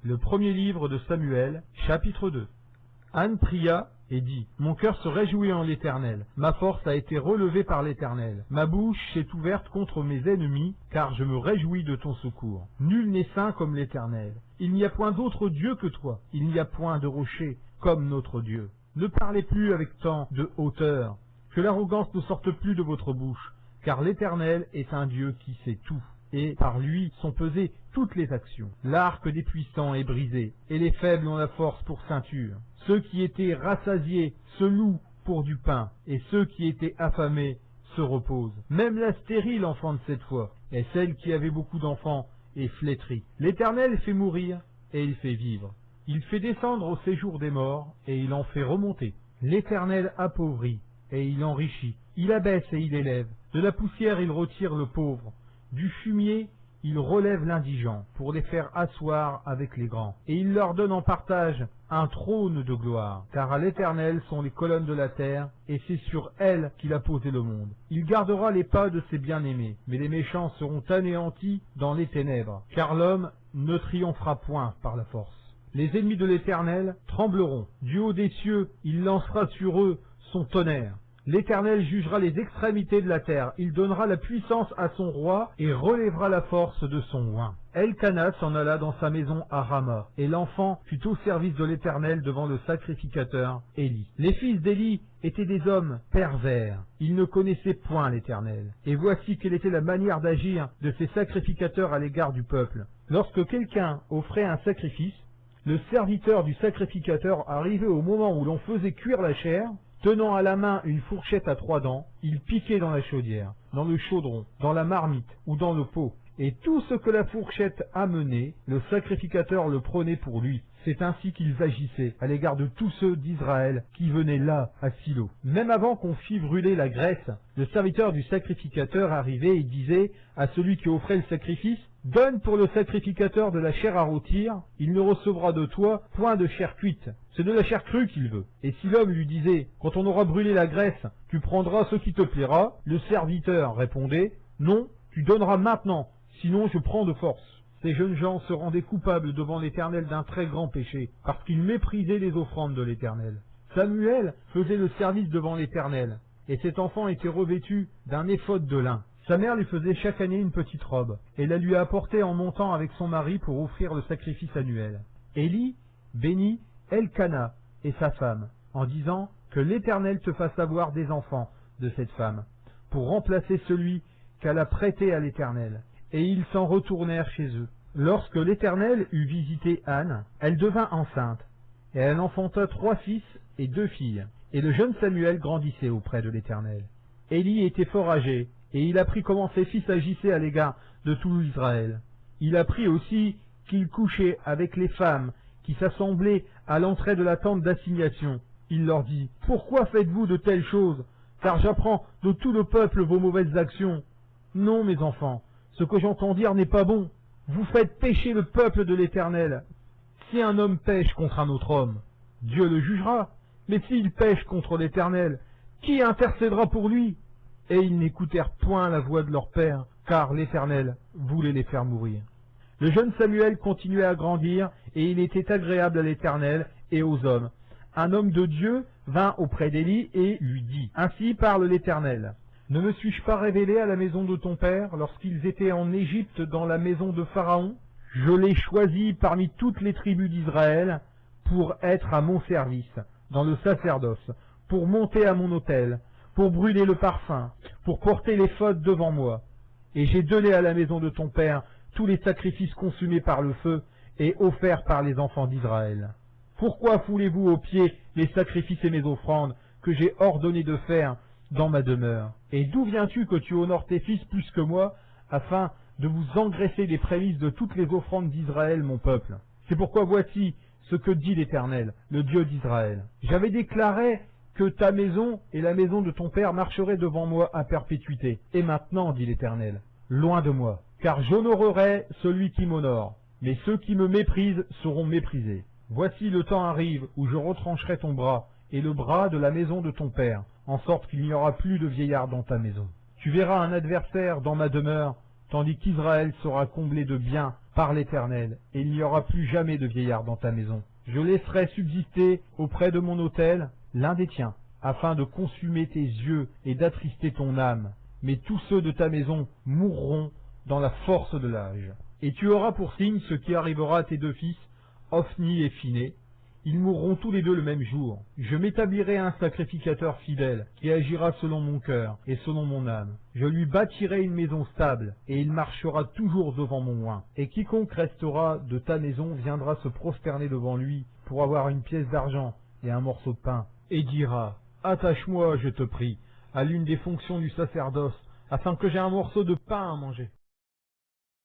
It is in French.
Le premier livre de Samuel, chapitre 2. Anne pria et dit, « Mon cœur se réjouit en l'Éternel, ma force a été relevée par l'Éternel. Ma bouche s'est ouverte contre mes ennemis, car je me réjouis de ton secours. Nul n'est saint comme l'Éternel. Il n'y a point d'autre Dieu que toi, il n'y a point de rocher comme notre Dieu. Ne parlez plus avec tant de hauteur, que l'arrogance ne sorte plus de votre bouche, car l'Éternel est un Dieu qui sait tout. Et par lui sont pesées toutes les actions. L'arc des puissants est brisé, et les faibles ont la force pour ceinture. Ceux qui étaient rassasiés se louent pour du pain, et ceux qui étaient affamés se reposent. Même la stérile enfante cette fois, et celle qui avait beaucoup d'enfants est flétrie. L'Éternel fait mourir, et il fait vivre. Il fait descendre au séjour des morts, et il en fait remonter. L'Éternel appauvrit, et il enrichit. Il abaisse et il élève. De la poussière il retire le pauvre. Du fumier, il relève l'indigent pour les faire asseoir avec les grands. Et il leur donne en partage un trône de gloire. Car à l'Éternel sont les colonnes de la terre, et c'est sur elles qu'il a posé le monde. Il gardera les pas de ses bien-aimés, mais les méchants seront anéantis dans les ténèbres. Car l'homme ne triomphera point par la force. Les ennemis de l'Éternel trembleront. Du haut des cieux, il lancera sur eux son tonnerre. L'Éternel jugera les extrémités de la terre, il donnera la puissance à son roi et relèvera la force de son oint. Elkana s'en alla dans sa maison à Rama, et l'enfant fut au service de l'Éternel devant le sacrificateur Élie. Les fils d'Élie étaient des hommes pervers, ils ne connaissaient point l'Éternel. Et voici quelle était la manière d'agir de ces sacrificateurs à l'égard du peuple. Lorsque quelqu'un offrait un sacrifice, le serviteur du sacrificateur arrivait au moment où l'on faisait cuire la chair. Tenant à la main une fourchette à 3 dents, il piquait dans la chaudière, dans le chaudron, dans la marmite ou dans le pot. Et tout ce que la fourchette amenait, le sacrificateur le prenait pour lui. C'est ainsi qu'ils agissaient à l'égard de tous ceux d'Israël qui venaient là à Silo. Même avant qu'on fît brûler la graisse, le serviteur du sacrificateur arrivait et disait à celui qui offrait le sacrifice, « Donne pour le sacrificateur de la chair à rôtir, il ne recevra de toi point de chair cuite. C'est de la chair crue qu'il veut. » Et si l'homme lui disait, « Quand on aura brûlé la graisse, tu prendras ce qui te plaira », le serviteur répondait, « Non, tu donneras maintenant, sinon je prends de force. » Ces jeunes gens se rendaient coupables devant l'Éternel d'un très grand péché, parce qu'ils méprisaient les offrandes de l'Éternel. Samuel faisait le service devant l'Éternel, et cet enfant était revêtu d'un éphod de lin. Sa mère lui faisait chaque année une petite robe, et la lui apportait en montant avec son mari pour offrir le sacrifice annuel. Élie bénit Elkana et sa femme, en disant que l'Éternel te fasse avoir des enfants de cette femme, pour remplacer celui qu'elle a prêté à l'Éternel. Et ils s'en retournèrent chez eux. Lorsque l'Éternel eut visité Anne, elle devint enceinte, et elle enfanta 3 fils et 2 filles. Et le jeune Samuel grandissait auprès de l'Éternel. Élie était fort âgé, et il apprit comment ses fils agissaient à l'égard de tout Israël. Il apprit aussi qu'il couchait avec les femmes qui s'assemblaient à l'entrée de la tente d'assignation. Il leur dit, « Pourquoi faites-vous de telles choses? Car j'apprends de tout le peuple vos mauvaises actions. Non, mes enfants, ce que j'entends dire n'est pas bon. Vous faites pécher le peuple de l'Éternel. Si un homme pêche contre un autre homme, Dieu le jugera. Mais s'il pêche contre l'Éternel, qui intercédera pour lui? » Et ils n'écoutèrent point la voix de leur père, car l'Éternel voulait les faire mourir. Le jeune Samuel continuait à grandir, et il était agréable à l'Éternel et aux hommes. Un homme de Dieu vint auprès d'Élie et lui dit, « Ainsi parle l'Éternel. Ne me suis-je pas révélé à la maison de ton père lorsqu'ils étaient en Égypte dans la maison de Pharaon? Je l'ai choisi parmi toutes les tribus d'Israël pour être à mon service, dans le sacerdoce, pour monter à mon autel, pour brûler le parfum, pour porter les fautes devant moi. Et j'ai donné à la maison de ton père tous les sacrifices consumés par le feu et offerts par les enfants d'Israël. Pourquoi foulez-vous aux pieds les sacrifices et mes offrandes que j'ai ordonné de faire dans ma demeure? Et d'où viens-tu que tu honores tes fils plus que moi, afin de vous engraisser des prémices de toutes les offrandes d'Israël, mon peuple? C'est pourquoi voici ce que dit l'Éternel, le Dieu d'Israël. J'avais déclaré que ta maison et la maison de ton père marcheraient devant moi à perpétuité. Et maintenant, dit l'Éternel, loin de moi, car j'honorerai celui qui m'honore, mais ceux qui me méprisent seront méprisés. Voici le temps arrive où je retrancherai ton bras et le bras de la maison de ton père, en sorte qu'il n'y aura plus de vieillard dans ta maison. Tu verras un adversaire dans ma demeure tandis qu'Israël sera comblé de biens par l'Éternel, et il n'y aura plus jamais de vieillard dans ta maison. Je laisserai subsister auprès de mon autel l'un des tiens, afin de consumer tes yeux et d'attrister ton âme. Mais tous ceux de ta maison mourront dans la force de l'âge. Et tu auras pour signe ce qui arrivera à tes deux fils, Ophni et Phiné. Ils mourront tous les deux le même jour. Je m'établirai un sacrificateur fidèle, qui agira selon mon cœur et selon mon âme. Je lui bâtirai une maison stable, et il marchera toujours devant mon oint. Et quiconque restera de ta maison viendra se prosterner devant lui, pour avoir une pièce d'argent et un morceau de pain, et dira, « Attache-moi, je te prie, à l'une des fonctions du sacerdoce, afin que j'aie un morceau de pain à manger. »